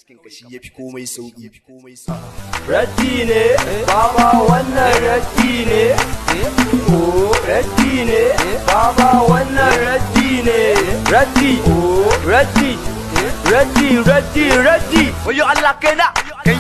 cikin kashi yafi komai sauki. Raddi ne, baba wannan raddi ne. Oh, raddi ne, baba wannan raddi ne. Raddi, oh, raddi. Raddi. Wayo Allah kai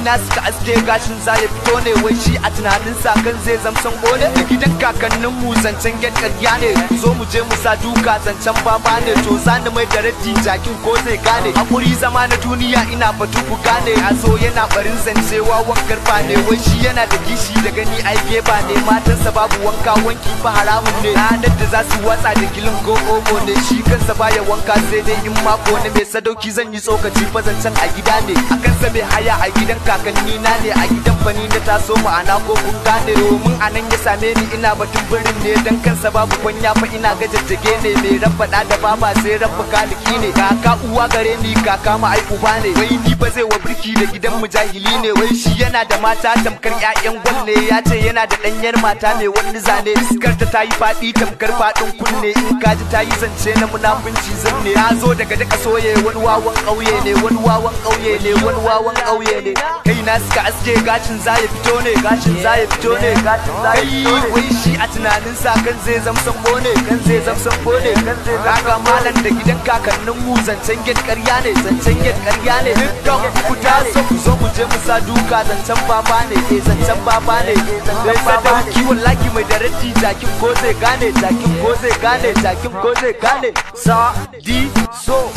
na suka aske gashin za ya fito ne, wai shi a tunanin sa kan zai zamsan gone. Da gidan kakannin mu zancen ƙarya ne, zo mu je mu sa duka zancen baba ne. To zani mai da raddi jakin ko zai gane, hakuri zama na duniya ina batu ku gane. A zo yana barin zancewa wankar fa ne, wai shi yana da gishi da gani ai geba ne. Matansa babu wanka wanki fa haramun ne, ranar da za su watsa da gilin ko omo ne. Shi kansa baya wanka sai dai in mako ne, mai sadauki zan yi tsokaci fa zancen a gida ne. A kansa mai haya a gidan kakanni na ne, a gidan fani na taso ma'ana ko kun gane. Domin a nan ya same ni ina batun birin ne, dan kansa babu kwanya fa ina ga jajjage ne. Mai rabbaɗa da baba sai rabba kaliki ne, kaka uwa gare ni kaka ma ai uba ne. Wai ni ba zai wa birki da gidan mu jahili ne, wai shi yana da mata tamkar ƴaƴan gwal ne. Ya ce yana da ɗanyar mata mai wani zane, fiskar ta yi faɗi tamkar faɗin kunne. In kaji ta yi zance na munafunci zan ne, na zo daga daka soye wani wawan ƙauye ne, wani wawan ƙauye ne, wani wawan ƙauye ne. Kai na suka aske gashin za ya fito ne, gashin za ya fito ne, gashin za ya fito ne. Wai shi a tunanin sa kan zai zamsan bone, kan zai zamsan bone, kan zai kaka malan da gidan kakannin mu zancen ƙarya ne, zancen ƙarya ne. Dukkan ku ta so ku zo mu je mu sa duka zancen baba ne, zancen baba ne. Sai sadauki wallahi mai da raddi jakin ko zai gane, jakin ko zai gane, jakin ko zai gane. So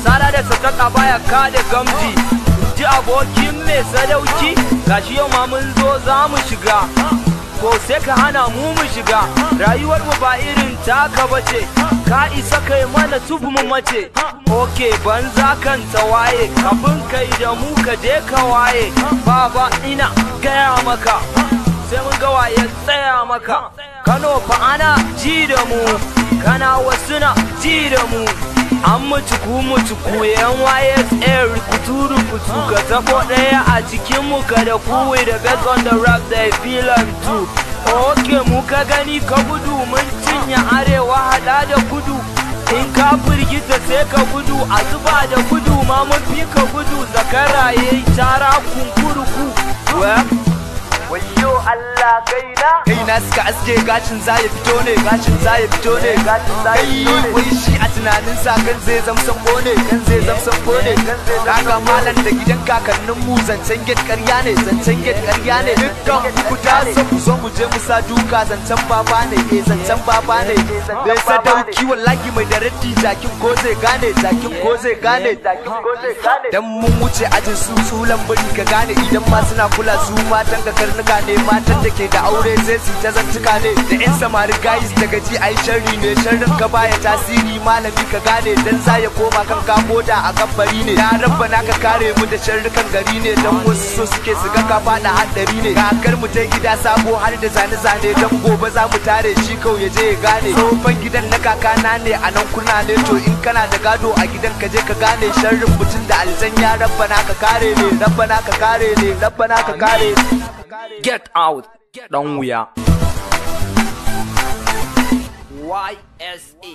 Sara da sataka baya kada gamji, ji abokin mai sadauki. Gashi yau ma mun zo za mu shiga, ko sai ka hana mu shiga. Rayuwar mu ba irin taka bace, ka isa kai mana tufu mu mace. Oke banza kan tawaye, kafin kai da mu ka je ka waye. Baba ina gaya maka, sai mun ga waye tsaya maka. Kano fa ana ji da mu, kana wasu na ji da mu. An mutuku yan waye tsaye rukutu ka tabo ɗaya a cikin mu ka da kuwi da best on the rap they feel like too. Ok mu ka gani ka gudu, mun cinye arewa hada da kudu. In ka firgita sai ka gudu, a zuba da gudu ma mun fi ka gudu. Zakaraye tara kunkuruku. Wayo Allah kaina suka aske gashin za ya fito ne, gashin za ya fito ne, gashin za ya fito ne. Wai shi a tunanin sa kan zai zamsan bone, kan zai zamsan bone. Kaka malan da gidan kakannin mu zancen ƙarya ne, zancen ƙarya ne. Dukkan ku ta so ku zo mu je mu sa duka zancen baba ne, zancen baba ne. Sai sadauki wallahi mai da raddi jakin ko zai gane, jakin ko zai gane, jakin ko zai gane. Dan mun wuce ajin su tsulan bari ka gane, idan ma suna kula su matan ka karnuka ne. Matan da ke da aure sai su ta zantuka ne, da yan samari guys daga ji ai sharri ne. Sharrin ka baya tasiri malami ka gane, dan za ya koma kan kamoda a gabbari ne. Ya rabbana ka kare mu da sharrukan gari ne, dan wasu so suke su ga ka fada haddari ne. Kakar mu ta gida sabo har da zane-zane, dan gobe za mu tare shi kau ya je ya gane. Tsohon gidan na kakana ne a nan kuna ne, to in kana da gado a gidan ka je ka gane. Sharrin mutum da aljan ya rabbana ka kare ne, rabbana ka kare ne, rabbana ka kare. Get out, dan wuya. YSE